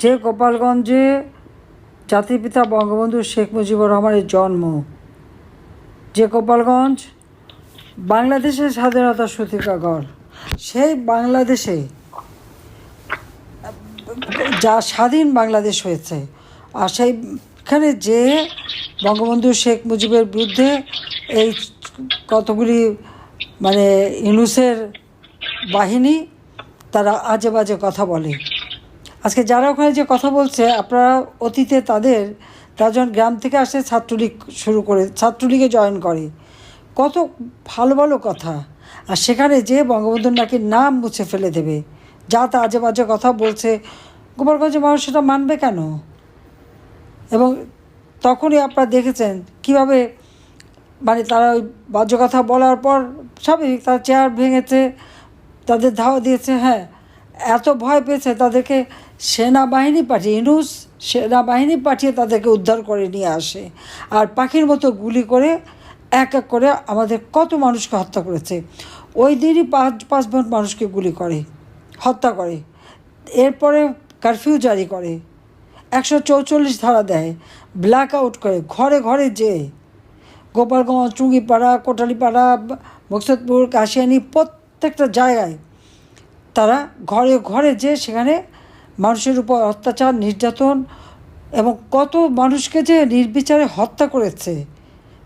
যে গোপালগঞ্জে জাতির পিতা বঙ্গবন্ধু শেখ মুজিবুর রহমানের জন্ম, যে গোপালগঞ্জ বাংলাদেশের স্বাধীনতার সূতিকাগর, সেই বাংলাদেশে যা স্বাধীন বাংলাদেশ হয়েছে, আর সেইখানে যে বঙ্গবন্ধু শেখ মুজিবের বিরুদ্ধে এই কতগুলি ইউনূসের বাহিনী তারা আজে বাজে কথা বলে। আজকে যারা ওখানে যে কথা বলছে, আপনারা অতীতে তারা যখন গ্রাম থেকে আসে ছাত্রলীগ শুরু করে, ছাত্রলীগে জয়েন করে, কত ভালো ভালো কথা, আর সেখানে যে বঙ্গবন্ধুর নাকি নাম মুছে ফেলে দেবে, যা তা আজে বাজে কথা বলছে, গোপালগঞ্জের মানুষ সেটা মানবে কেন? এবং তখনই আপনারা দেখেছেন কীভাবে তারা ওই বাজে কথা বলার পর স্বাভাবিক তার চেয়ার ভেঙেছে, তাদের ধাওয়া দিয়েছে। হ্যাঁ, এত ভয় পেয়েছে তাদেরকে সেনাবাহিনী পাঠিয়ে, ইউনূস সেনাবাহিনী পাঠিয়ে তাদেরকে উদ্ধার করে নিয়ে আসে, আর পাখির মতো গুলি করে এক এক করে আমাদের কত মানুষকে হত্যা করেছে। ওই দিনই পাঁচ মানুষকে গুলি করে হত্যা করে, এরপরে কারফিউ জারি করে, 144 ধারা দেয়, ব্ল্যাক আউট করে, ঘরে ঘরে যে গোপালগঞ্জ, টুঙ্গিপাড়া, কোটালীপাড়া, মকসুদপুর, কাশিয়ানী, প্রত্যেকটা জায়গায় তারা ঘরে ঘরে যে সেখানে মানুষের উপর অত্যাচার, নির্যাতন এবং কত মানুষকে যে নির্বিচারে হত্যা করেছে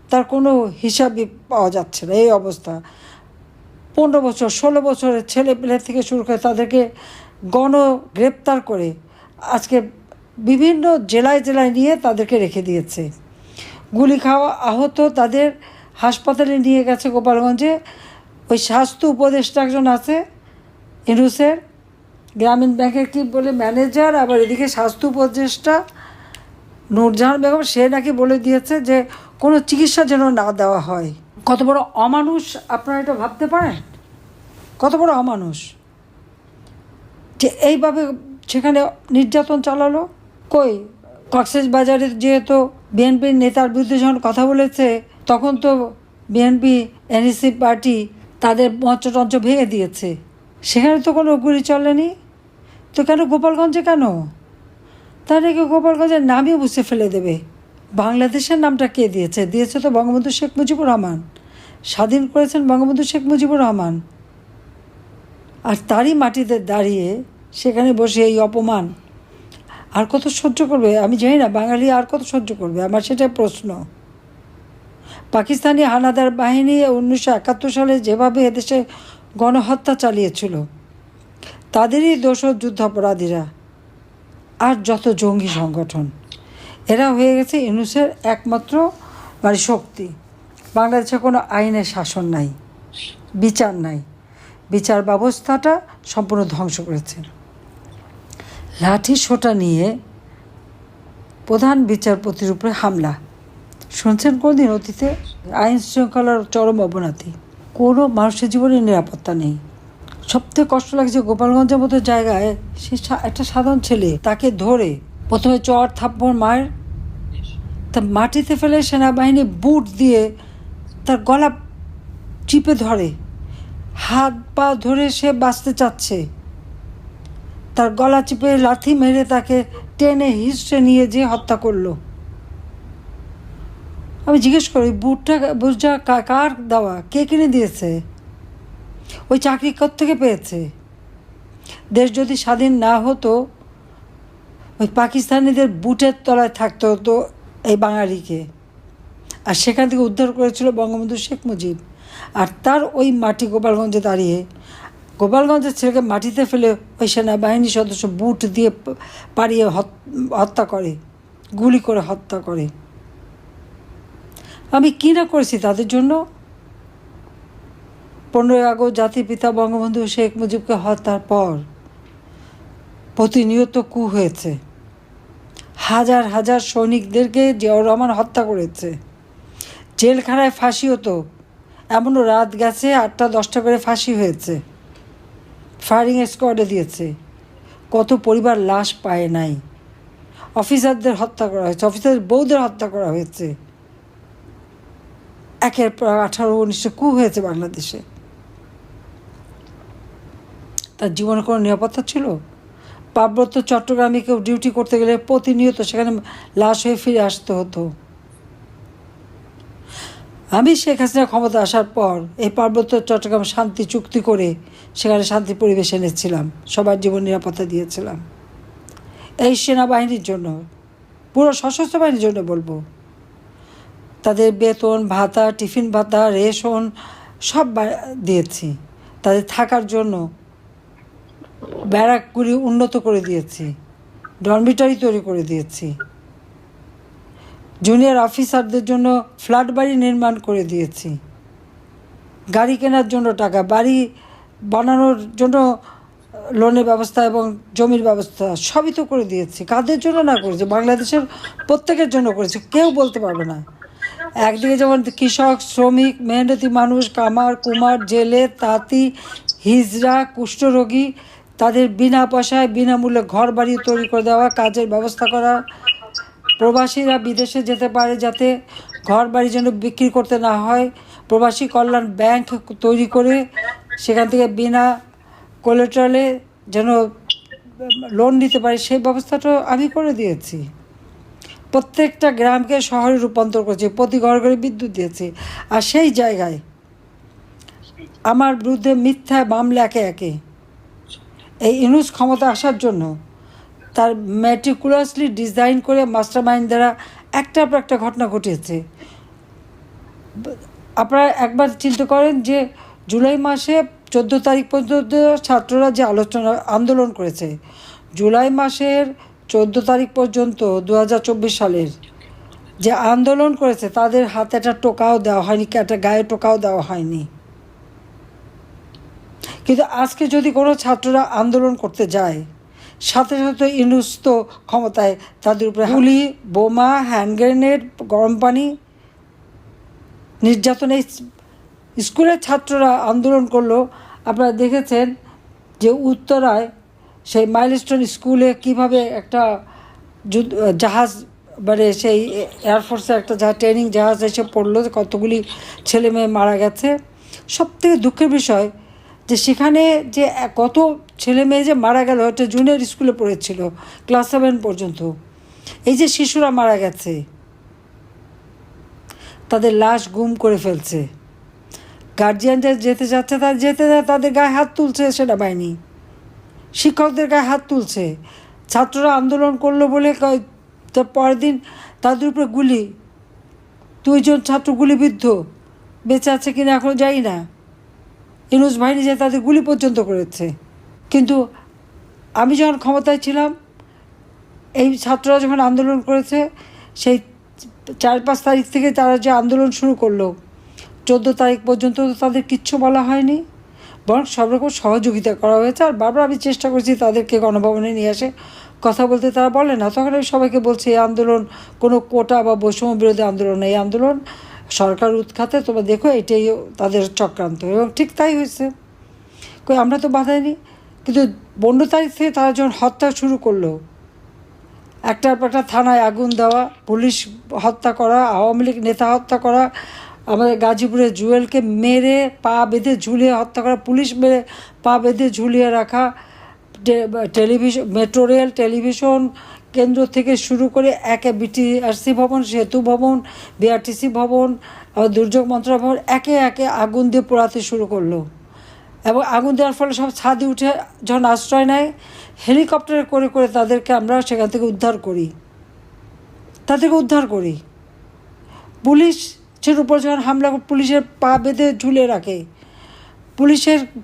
তার কোনো হিসাবই পাওয়া যাচ্ছে না। এই অবস্থা 15 বছর 16 বছরের ছেলেপেলে থেকে শুরু করে তাদেরকে গ্রেপ্তার করে আজকে বিভিন্ন জেলায় জেলায় নিয়ে তাদেরকে রেখে দিয়েছে। গুলি খাওয়া আহত তাদের হাসপাতালে নিয়ে গেছে গোপালগঞ্জে। ওই স্বাস্থ্য উপদেষ্টা একজন আছে ইউনূসের, গ্রামীণ ব্যাংকের কি বলে ম্যানেজার, আবার এদিকে স্বাস্থ্য উপদেষ্টা নূরজাহান বেগম, সে নাকি বলে দিয়েছে যে কোনো চিকিৎসা যেন না দেওয়া হয়। কত বড় অমানুষ আপনারা এটা ভাবতে পারেন? কত বড় অমানুষ যে এইভাবে সেখানে নির্যাতন চালালো। কক্সবাজারে যেহেতু বিএনপির নেতার বিরুদ্ধে যখন কথা বলেছে, তখন তো বিএনপি এনসি পার্টি তাদের মঞ্চ ভেঙে দিয়েছে, সেখানে তো কোনো গুলি চলেনি। তো কেন গোপালগঞ্জে কেন? তার নাকি গোপালগঞ্জের নামই মুছে ফেলে দেবে। বাংলাদেশের নামটা কে দিয়েছে? দিয়েছে তো বঙ্গবন্ধু শেখ মুজিবুর রহমান, স্বাধীন করেছেন বঙ্গবন্ধু শেখ মুজিবুর রহমান। আর তারই মাটিতে দাঁড়িয়ে সেখানে বসে এই অপমান আর কত সহ্য করবে? আমি জানি না বাঙালি আর কত সহ্য করবে, আমার সেটাই প্রশ্ন। পাকিস্তানি হানাদার বাহিনী 1971 সালে যেভাবে এদেশে গণহত্যা চালিয়েছিল, তাদেরই দোষর যুদ্ধাপরাধীরা আর যত জঙ্গি সংগঠন, এরা হয়ে গেছে ইউনূসের একমাত্র শক্তি। বাংলাদেশে কোনো আইনের শাসন নাই, বিচার নাই, বিচার ব্যবস্থাটা সম্পূর্ণ ধ্বংস করেছে। লাঠি সোঁটা নিয়ে প্রধান বিচারপতির উপরে হামলা শুনছেন কোনদিন অতীতে? আইন শৃঙ্খলার চরম অবনতি, কোনো মানুষের জীবনে নিরাপত্তা নেই। সবথেকে কষ্ট লাগছে গোপালগঞ্জের মতো জায়গায় সে একটা সাধারণ ছেলে, তাকে ধরে প্রথমে চর থাপ্পড় মায়ের, তা মাটিতে ফেলে সেনাবাহিনী বুট দিয়ে তার গলা চিপে ধরে, হাত পা ধরে সে বাঁচতে চাচ্ছে, তার গলা চিপে লাথি মেরে তাকে টেনে হিঁচড়ে নিয়ে যেয়ে হত্যা করলো। আমি জিজ্ঞেস করি বুটটা কার দেওয়া, কে কিনে দিয়েছে? ওই চাকরি কোত্থেকে পেয়েছে? দেশ যদি স্বাধীন না হতো, ওই পাকিস্তানিদের বুটের তলায় থাকতে হতো এই বাঙালিকে, আর সেখান থেকে উদ্ধার করেছিল বঙ্গবন্ধু শেখ মুজিব। আর তার ওই মাটি গোপালগঞ্জে দাঁড়িয়ে গোপালগঞ্জের ছেলেকে মাটিতে ফেলে ওই সেনাবাহিনীর সদস্য বুট দিয়ে পাড়িয়ে হত্যা করে, গুলি করে হত্যা করে। আমি কী না করেছি তাদের জন্য? 15 আগস্ট জাতির পিতা বঙ্গবন্ধু শেখ মুজিবকে হত্যার পর প্রতিনিয়ত কু হয়েছে, হাজার হাজার সৈনিকদেরকে জিয়াউর রহমান হত্যা করেছে। জেলখানায় ফাঁসি হতো, এমনও রাত গেছে 8টা-10টা করে ফাঁসি হয়েছে, ফায়ারিং স্কোয়াডে দিয়েছে। কত পরিবার লাশ পায় নাই। অফিসারদের হত্যা করা হয়েছে, অফিসারের বউদের হত্যা করা হয়েছে। একের পর 18-19 কু হয়েছে বাংলাদেশে। তার জীবনে কোনো নিরাপত্তা ছিল? পার্বত্য চট্টগ্রামে কেউ ডিউটি করতে গেলে প্রতিনিয়ত সেখানে লাশ হয়ে ফিরে আসতে হতো। আমি শেখ হাসিনা ক্ষমতা আসার পর এই পার্বত্য চট্টগ্রাম শান্তি চুক্তি করে সেখানে শান্তি পরিবেশ এনেছিলাম, সবার জীবন নিরাপত্তা দিয়েছিলাম। এই সেনাবাহিনীর জন্য, পুরো সশস্ত্র বাহিনীর জন্য বলবো, তাদের বেতন ভাতা, টিফিন ভাতা, রেশন সব দিয়েছি। তাদের থাকার জন্য ব্যারাকগুলি উন্নত করে দিয়েছি, ডরমিটরি তৈরি করে দিয়েছি, জুনিয়র অফিসারদের জন্য ফ্ল্যাট বাড়ি নির্মাণ করে দিয়েছি, গাড়ি কেনার জন্য টাকা, বাড়ি বানানোর জন্য লোনের ব্যবস্থা এবং জমির ব্যবস্থা সবই তো করে দিয়েছি। কাদের জন্য না করেছি? বাংলাদেশের প্রত্যেকের জন্য করেছি, কেউ বলতে পারবে না। একদিকে যেমন কৃষক, শ্রমিক, মেহনতি মানুষ, কামার কুমার, জেলে, তাঁতি, হিজড়া, কুষ্ঠরোগী, তাদের বিনা পয়সায় বিনামূল্যে ঘর বাড়ি তৈরি করে দেওয়া, কাজের ব্যবস্থা করা, প্রবাসীরা বিদেশে যেতে পারে যাতে ঘর বাড়ি যেন বিক্রি করতে না হয়, প্রবাসী কল্যাণ ব্যাংক তৈরি করে সেখান থেকে বিনা কোলেটারালে যেন লোন নিতে পারে, সেই ব্যবস্থাটা আমি করে দিয়েছি। প্রত্যেকটা গ্রামকে শহরে রূপান্তর করেছি, প্রতি ঘরে ঘরে বিদ্যুৎ দিয়েছি। আর সেই জায়গায় আমার বিরুদ্ধে মিথ্যা মামলা একে একে এই ইউনূস ক্ষমতা আসার জন্য তার ম্যাটিকুলাসলি ডিজাইন করে মাস্টার মাইন্ড দ্বারা একটার পর একটা ঘটনা ঘটিয়েছে। আপনারা একবার চিন্তা করেন যে জুলাই মাসে 14 তারিখ পর্যন্ত ছাত্ররা যে আন্দোলন করেছে, জুলাই মাসের 14 তারিখ পর্যন্ত 2024 সালের যে আন্দোলন করেছে তাদের হাতে একটা টোকাও দেওয়া হয়নি, একটা গায়ে টোকাও দেওয়া হয়নি। কিন্তু আজকে যদি কোনো ছাত্ররা আন্দোলন করতে যায়, সাথে সাথে ইউনূস তো ক্ষমতায়, তাদের উপরে গুলি, বোমা, হ্যান্ড গ্রেনেড, গরম পানি, নির্যাতনে স্কুলের ছাত্ররা আন্দোলন করলো। আপনারা দেখেছেন যে উত্তরায় সেই মাইলস্টোন স্কুলে কিভাবে একটা জাহাজ, মানে সেই এয়ারফোর্সের একটা ট্রেনিং জাহাজ এসে পড়লো, কতগুলি ছেলে মেয়ে মারা গেছে। সবথেকে দুঃখের বিষয় যে সেখানে যে কত ছেলে মেয়ে যে মারা গেল, একটা জুনিয়র স্কুলে পড়েছিল ক্লাস 7 পর্যন্ত। এই যে শিশুরা মারা গেছে, তাদের লাশ গুম করে ফেলছে। গার্জিয়ানরা যেতে যাচ্ছে, তারা যেতে যায়, তাদের গায়ে হাত তুলছে সেনাবাহিনী, শিক্ষকদের গায়ে হাত তুলছে। ছাত্ররা আন্দোলন করলো বলে তার পরের দিন তাদের উপরে গুলি, 2 জন ছাত্র গুলিবিদ্ধ, বেঁচে আছে কিনা এখন জানি না। ইউনূস বাহিনী যে তাদের গুলি পর্যন্ত করেছে। কিন্তু আমি যখন ক্ষমতায় ছিলাম, এই ছাত্ররা যখন আন্দোলন করেছে, সেই 4-5 তারিখ থেকে তারা যে আন্দোলন শুরু করলো, 14 তারিখ পর্যন্ত তাদের কিচ্ছু বলা হয়নি, বরং সব রকম সহযোগিতা করা হয়েছে। আর বারবার আমি চেষ্টা করছি তাদেরকে গণভবনে নিয়ে আসে কথা বলতে, তারা বলে না। তখন আমি সবাইকে বলছি এই আন্দোলন কোনো কোটা বা বৈষম্য বিরোধী আন্দোলন, এই আন্দোলন সরকার উৎখাতে, তোমরা দেখো এটাই তাদের চক্রান্ত। এবং ঠিক তাই হয়েছে, আমরা তো বাধাইনি। কিন্তু 15 তারিখ থেকে তারা যখন হত্যা শুরু করলো, একটার পর একটা থানায় আগুন দেওয়া, পুলিশ হত্যা করা, আওয়ামী লীগ নেতা হত্যা করা, আমাদের গাজীপুরে জুয়েলকে মেরে পা বেঁধে ঝুলিয়ে হত্যা করা, পুলিশ মেরে পা বেঁধে ঝুলিয়ে রাখা, টেলিভিশন, মেট্রো রেল, টেলিভিশন কেন্দ্র থেকে শুরু করে একে বিটিআরসি ভবন, সেতু ভবন, বিআরটিসি ভবন, দুর্যোগ মন্ত্রণালয় ভবন একে একে আগুন দিয়ে পোড়াতে শুরু করলো। এবং আগুন দেওয়ার ফলে সব ছাদে উঠে যখন আশ্রয় নেয়, হেলিকপ্টারে করে করে তাদেরকে আমরা সেখান থেকে উদ্ধার করি। পুলিশের উপর যখন হামলা, পুলিশের পা বেঁধে ঝুলে রাখে,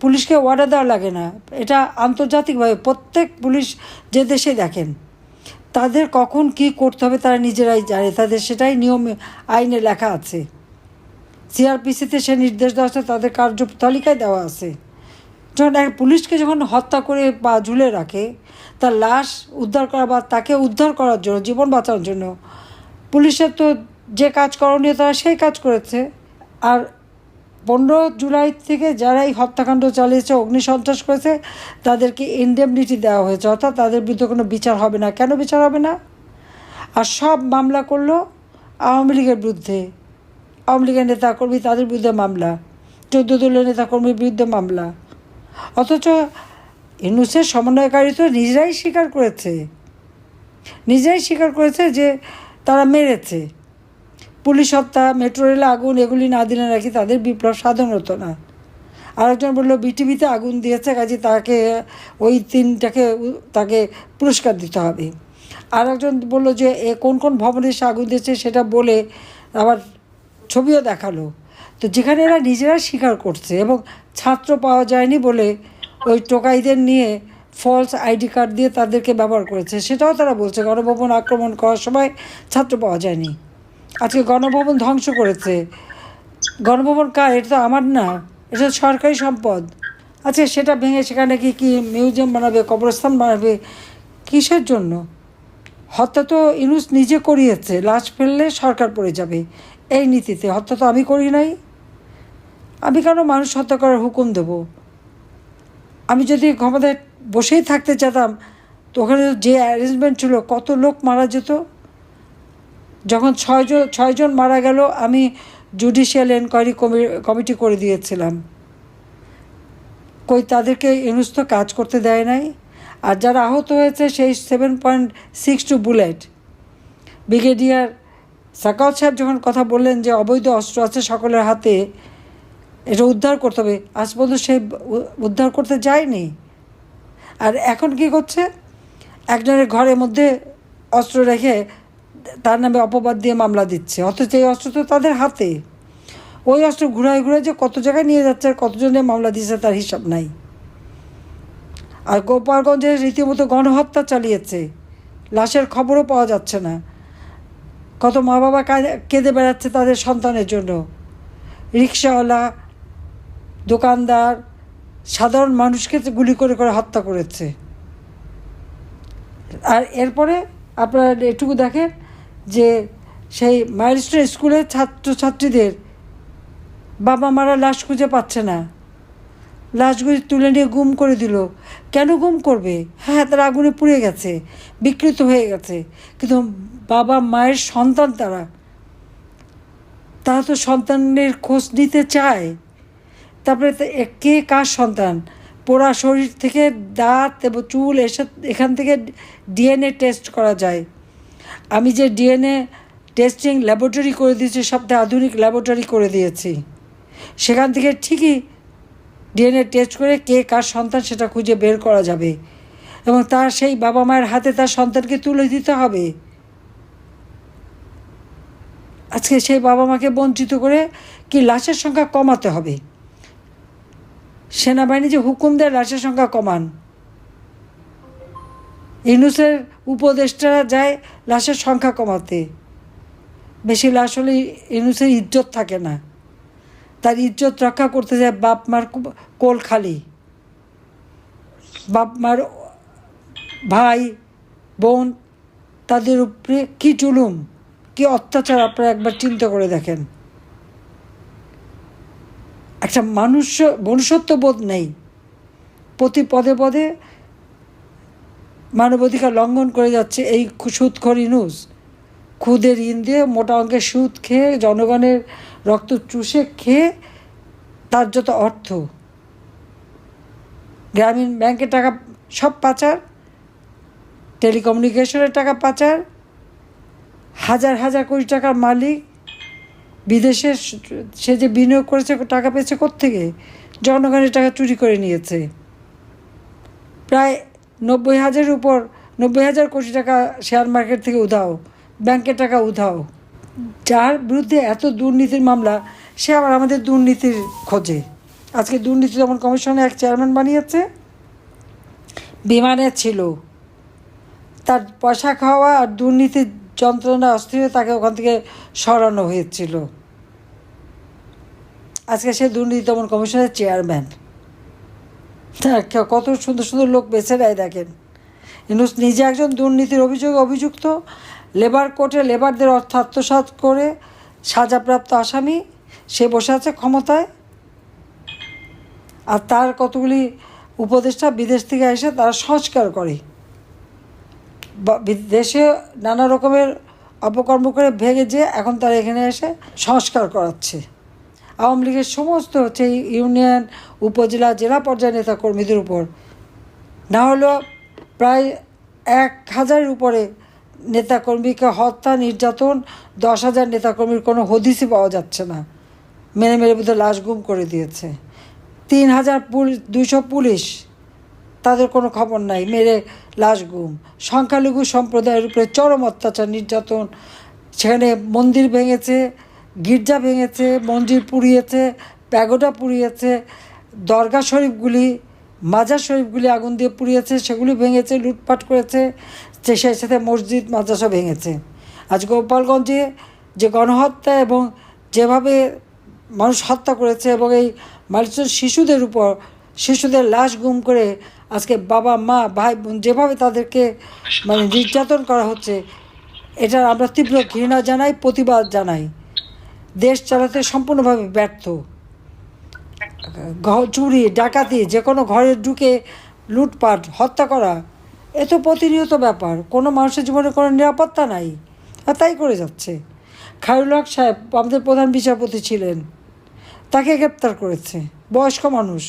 পুলিশকে অর্ডার দেওয়া লাগে না। এটা আন্তর্জাতিকভাবে প্রত্যেক পুলিশ যে দেশে দেখেন, তাদের কখন কি করতে হবে তারা নিজেরাই জানে, তাদের সেটাই নিয়ম আইনে লেখা আছে। সিআরপিসিতে সে নির্দেশ দেওয়া আছে, তাদের কার্য তালিকায় দেওয়া আছে। যখন এক পুলিশকে যখন হত্যা করে বা ঝুলে রাখে, তার লাশ উদ্ধার করা বা তাকে উদ্ধার করার জন্য, জীবন বাঁচানোর জন্য পুলিশের তো যে কাজ করণীয় তারা সেই কাজ করেছে। আর 15 জুলাই থেকে যারা এই হত্যাকাণ্ড চালিয়েছে, অগ্নিসন্ত্রাস করেছে, তাদেরকে ইনডেমনিটি দেওয়া হয়েছে, অর্থাৎ তাদের বিরুদ্ধে কোনো বিচার হবে না। কেন বিচার হবে না? আর সব মামলা করলো আওয়ামী লীগের বিরুদ্ধে, আওয়ামী লীগের নেতাকর্মী, তাদের বিরুদ্ধে মামলা, 14 দলীয় নেতাকর্মীর বিরুদ্ধে মামলা। অথচ ইউনূসের সমন্বয়কারী তো নিজেরাই স্বীকার করেছে যে তারা মেরেছে। পুলিশ হত্যা, মেট্রো রেলে আগুন, এগুলি না দিলে নাকি তাদের বিপ্লব সাধন হতো না। আরেকজন বলল বিটিভিতে আগুন দিয়েছে, কাজে তাকে ওই তাকে পুরস্কার দিতে হবে। আরেকজন বলল যে কোন কোন ভবনে সে আগুন দিয়েছে সেটা বলে আবার ছবিও দেখালো। তো যেখানে এরা নিজেরা স্বীকার করছে এবং ছাত্র পাওয়া যায়নি বলে ওই টোকাইদের নিয়ে ফলস আইডি কার্ড দিয়ে তাদেরকে ব্যবহার করেছে, সেটাও তারা বলছে। গণভবন আক্রমণ করার সময় ছাত্র পাওয়া যায়নি। আজকে গণভবন ধ্বংস করেছে। গণভবন কার? এটা তো আমার না, এটা সরকারি সম্পদ। আচ্ছা, সেটা ভেঙে সেখানে কি মিউজিয়াম বানাবে, কবরস্থান বানাবে? কিসের জন্য? হত্যা তো ইউনূস নিজে করিয়েছে। লাশ ফেললে সরকার পড়ে যাবে, এই নীতিতে। হত্যা তো আমি করি নাই। আমি কেন মানুষ হত্যা করার হুকুম দেব? আমি যদি ক্ষমতায় বসেই থাকতে চাইতাম তো ওখানে যে অ্যারেঞ্জমেন্ট ছিল, কত লোক মারা যেত। যখন ছয়জন মারা গেল, আমি জুডিশিয়াল এনকোয়ারি কমিটি করে দিয়েছিলাম। তাদেরকে ইউনূস তো কাজ করতে দেয় নাই। আর যারা আহত হয়েছে সেই 7.62 বুলেট। ব্রিগেডিয়ার সাকাওয়াত সাহেব যখন কথা বললেন যে অবৈধ অস্ত্র আছে সকলের হাতে, এটা উদ্ধার করতে হবে, আজ পর্যন্ত সে উদ্ধার করতে যায়নি। আর এখন কি করছে? একজনের ঘরের মধ্যে অস্ত্র রেখে তার নামে অপবাদ দিয়ে মামলা দিচ্ছে, অথচ এই অস্ত্র তো তাদের হাতে। ওই অস্ত্র ঘুরায় যে কত জায়গায় নিয়ে যাচ্ছে আর কতজনের মামলা দিচ্ছে তার হিসাব নাই। আর গোপালগঞ্জে রীতিমতো গণহত্যা চালিয়েছে, লাশের খবরও পাওয়া যাচ্ছে না। কত মা বাবা কেঁদে বেড়াচ্ছে তাদের সন্তানের জন্য। রিক্সাওয়ালা, দোকানদার, সাধারণ মানুষকে গুলি করে হত্যা করেছে। আর এরপরে আপনারা এটুকু দেখেন যে সেই মাইলস্টোন স্কুলের ছাত্রছাত্রীদের বাবা মারা লাশ খুঁজে পাচ্ছে না, লাশগুলি তুলে নিয়ে গুম করে দিল। কেন গুম করবে? হ্যাঁ, তারা আগুনে পুড়ে গেছে, বিকৃত হয়ে গেছে, কিন্তু বাবা মায়ের সন্তান তারা তো সন্তানের খোঁজ নিতে চায়। তারপরে কে কার সন্তান, পোড়া শরীর থেকে দাঁত এবং চুল এখান থেকে ডিএনএ টেস্ট করা যায়। আমি যে ডিএনএ টেস্টিং ল্যাবরেটরি করে দিয়েছি, সবথেকে আধুনিক ল্যাবরেটরি করে দিয়েছি, সেখান থেকে ঠিকই ডিএনএ টেস্ট করে কে কার সন্তান সেটা খুঁজে বের করা যাবে এবং তার সেই বাবা মায়ের হাতে তার সন্তানকে তুলে দিতে হবে। আজকে সেই বাবা মাকে বঞ্চিত করে কি লাশের সংখ্যা কমাতে হবে। সেনাবাহিনী যে হুকুম দেয় লাশের সংখ্যা কমান, ইউনূসের উপদেষ্টারা যায় লাশের সংখ্যা কমাতে। বেশি লাশ হলে ইউনূসের ইজ্জত থাকে না, তার ইজ্জত রক্ষা করতে যায় বাপ মার কোল খালি। বাপ মার ভাই বোন তাদের উপরে কী জুলুম, কী অত্যাচার আপনারা একবার চিন্তা করে দেখেন। একটা মনুষ্যত্ববোধ নেই। প্রতি পদে পদে মানবাধিকার লঙ্ঘন করে যাচ্ছে এই সুদখোর ইউনূস। খুদের ঋণ দিয়ে মোটা অঙ্কের সুদ খেয়ে, জনগণের রক্ত চুষে খেয়ে তার যত অর্থ, গ্রামীণ ব্যাংকের টাকা সব পাচার, টেলিকমিউনিকেশনের টাকা পাচার, হাজার হাজার কোটি টাকার মালিক। বিদেশে সে যে বিনিয়োগ করেছে টাকা পেয়েছে কোত্থেকে? জনগণের টাকা চুরি করে নিয়েছে। প্রায় 90,000 কোটি টাকা শেয়ার মার্কেট থেকে উধাও, ব্যাংকের টাকা উধাও। যার বিরুদ্ধে এত দুর্নীতির মামলা, সে আবার আমাদের দুর্নীতির খোঁজে। আজকে দুর্নীতি দমন কমিশনে এক চেয়ারম্যান বানিয়েছে, বিমানে ছিল, তার পয়সা খাওয়া আর দুর্নীতির যন্ত্রণা অস্থির তাকে ওখান থেকে সরানো হয়েছিল। আজকে সে দুর্নীতি দমন কমিশনের চেয়ারম্যান। কত সুন্দর সুন্দর লোক বেছে নেয় দেখেন। ইউনূস নিজে একজন দুর্নীতির অভিযুক্ত, লেবার কোর্টে লেবারদের অর্থ আত্মসাৎ করে সাজাপ্রাপ্ত আসামি, সে বসে আছে ক্ষমতায়। আর তার কতগুলি উপদেষ্টা বিদেশ থেকে এসে তারা সংস্কার করে, দেশে নানা রকমের অপকর্ম করে ভেঙে যে এখন তারা এখানে এসে সংস্কার করাচ্ছে। আওয়ামী লীগের সমস্ত ইউনিয়ন, উপজেলা, জেলা পর্যায়ের নেতাকর্মীদের উপর না হলেও প্রায় 1,000-এর উপরে নেতাকর্মীকে হত্যা, নির্যাতন, 10,000 নেতাকর্মীর কোনো হদিসই পাওয়া যাচ্ছে না। মেরে মেরে বোধহয় লাশ গুম করে দিয়েছে। 3,200 পুলিশ, তাদের কোনো খবর নাই, মেরে লাশ গুম। সংখ্যালঘু সম্প্রদায়ের উপরে চরম অত্যাচার, নির্যাতন। সেখানে মন্দির ভেঙেছে, গির্জা ভেঙেছে, মন্দির পুড়িয়েছে, প্যাগোডা পুড়িয়েছে, দরগা শরীফগুলি, মাজার শরীফগুলি আগুন দিয়ে পুড়িয়েছে, সেগুলি ভেঙেছে, লুটপাট করেছে। সেই সাথে মসজিদ মাদ্রাসা ভেঙেছে। আজ গোপালগঞ্জে যে গণহত্যা এবং যেভাবে মানুষ হত্যা করেছে, এবং এই মানুষের শিশুদের উপর, শিশুদের লাশ গুম করে আজকে বাবা মা ভাই বোন যেভাবে তাদেরকে নির্যাতন করা হচ্ছে, এটার আমরা তীব্র ঘৃণা জানাই, প্রতিবাদ জানাই। দেশ চালাতে সম্পূর্ণভাবে ব্যর্থ। চুরি, ডাকাতি, যে কোনো ঘরে ঢুকে লুটপাট, হত্যা করা, এ তো প্রতিনিয়ত ব্যাপার। কোনো মানুষের জীবনে কোনো নিরাপত্তা নাই, আর তাই করে যাচ্ছে। খায়রুল হক সাহেব আমাদের প্রধান বিচারপতি ছিলেন, তাকে গ্রেপ্তার করেছে, বয়স্ক মানুষ।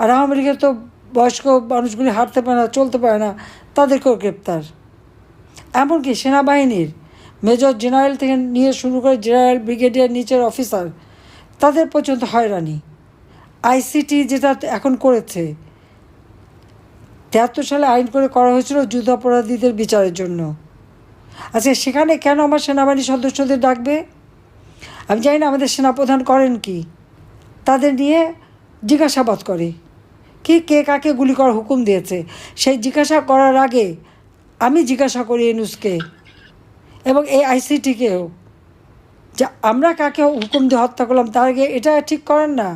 আর আওয়ামী লীগের তো বয়স্ক মানুষগুলি হাঁটতে পারে না, চলতে পারে না, তাদেরকেও গ্রেপ্তার। এমনকি সেনাবাহিনীর মেজর জেনারেল থেকে নিয়ে শুরু করে জেনারেল, ব্রিগেডিয়ার, নিচের অফিসার, তাদের পর্যন্ত হয়রানি। আইসিটি যেটা এখন করেছে, 73 সালে আইন করে করা হয়েছিল যুদ্ধাপরাধীদের বিচারের জন্য। আচ্ছা, সেখানে কেন আমার সেনাবাহিনীর সদস্যদের ডাকবে? আমি জানি না আমাদের সেনাপ্রধান করেন কি। তাদের নিয়ে জিজ্ঞাসাবাদ করে কি, কে কাকে গুলি করার হুকুম দিয়েছে। সেই জিজ্ঞাসা করার আগে আমি জিজ্ঞাসা করি ইউনূসকে এবং এই আইসিটিকেও, যে আমরা কাকে হুকুম দিয়ে হত্যা করলাম। তার আগে এটা ঠিক করেন না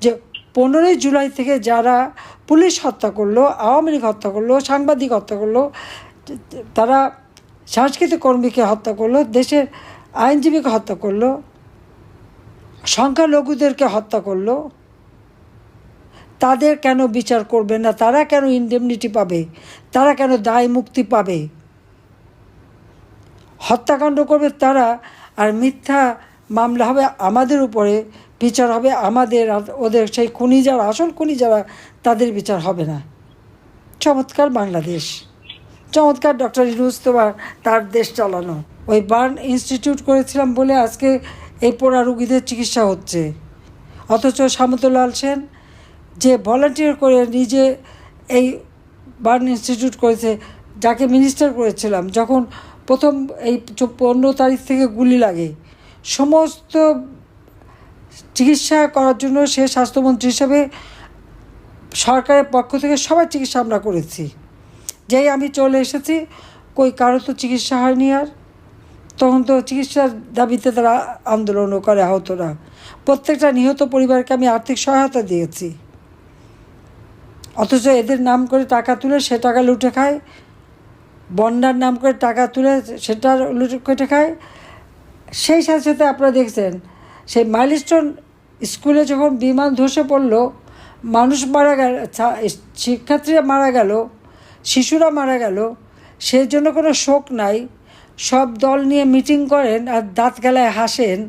যে 15ই জুলাই থেকে যারা পুলিশ হত্যা করলো, আওয়ামী লীগ হত্যা করলো, সাংবাদিক হত্যা করলো, তারা সাংস্কৃতিক কর্মীকে হত্যা করলো, দেশের আইনজীবীকে হত্যা করলো, সংখ্যালঘুদেরকে হত্যা করলো, তাদের কেন বিচার করবে না? তারা কেন ইনডেমনিটি পাবে? তারা কেন দায় মুক্তি পাবে? হত্যাকাণ্ড করবে তারা, আর মিথ্যা মামলা হবে আমাদের উপরে, বিচার হবে আমাদের, ওদের সেই খুনি যারা, আসল খুনি যারা, তাদের বিচার হবে না। চমৎকার বাংলাদেশ, চমৎকার ডক্টর ইউনূস তোমার, তার দেশ চালানো। ওই বার্ন ইনস্টিটিউট করেছিলাম বলে আজকে এই পোড়া রুগীদের চিকিৎসা হচ্ছে। অথচ সামন্তলাল সেন যে ভলান্টিয়ার করে নিজে এই বার্ন ইনস্টিটিউট করেছে, যাকে মিনিস্টার করেছিলাম, যখন প্রথম এই 15 তারিখ থেকে গুলি লাগে, সমস্ত চিকিৎসা করার জন্য সে স্বাস্থ্যমন্ত্রী হিসেবে সরকারের পক্ষ থেকে সবার চিকিৎসা আমরা করেছি। যেই আমি চলে এসেছি, কই কারো তো চিকিৎসা হয়নি। আর তখন তো চিকিৎসার দাবিতে তারা আন্দোলনও করে আহতরা। প্রত্যেকটা নিহত পরিবারকে আমি আর্থিক সহায়তা দিয়েছি। অথচ এদের নাম করে টাকা তুলে সে টাকা লুটে খায়, বন্যার নাম করে টাকা তুলে সেটা লুটে খায়। সেই সাথে সাথে আপনারা দেখছেন, সেই মাইলস্টোন স্কুলে যখন বিমান ধসে পড়ল, মানুষ মারা গেল, শিক্ষার্থীরা মারা গেল, শিশুরা মারা গেল, সেই জন্য কোনো শোক নাই। সব দল নিয়ে মিটিং করেন আর দাঁত গেলায় হাসেন,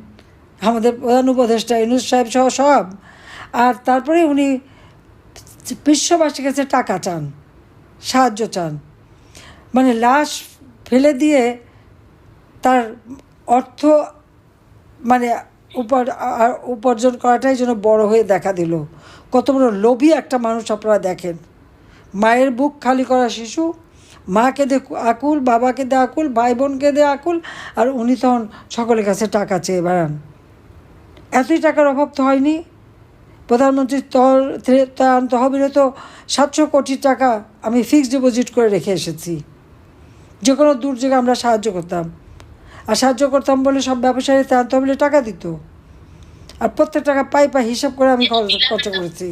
আমাদের প্রধান উপদেষ্টা ইউনূস সাহেব সহ সব। আর তারপরে উনি বিশ্ববাসীর কাছে টাকা চান, সাহায্য চান। লাশ ফেলে দিয়ে তার অর্থ উপার্জন করাটাই যেন বড় হয়ে দেখা দিল। কত বড় লোভী একটা মানুষ আপনারা দেখেন। মায়ের বুক খালি করা শিশু, মাকে দে আকুল, বাবাকে দে আকুল, ভাই বোনকে দে আকুল, আর উনি তখন সকলের কাছে টাকা চেয়ে বেড়ান। এতই টাকার অভাব তো হয়নি। প্রধানমন্ত্রীর তহবিলে তো 700 কোটি টাকা আমি ফিক্সড ডিপোজিট করে রেখে এসেছি। যে কোনো দুর্যোগে আমরা সাহায্য করতাম, আর সাহায্য করতাম বলে সব ব্যবসায়ী তহবিলে টাকা দিত। আর প্রত্যেক টাকা পাই হিসাব করে আমি খরচ করেছি।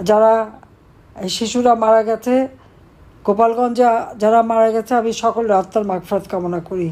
যারা শিশুরা মারা গেছে, গোপালগঞ্জে যারা মারা গেছে, আমি সকলের আত্মার মাগফিরাত কামনা করি।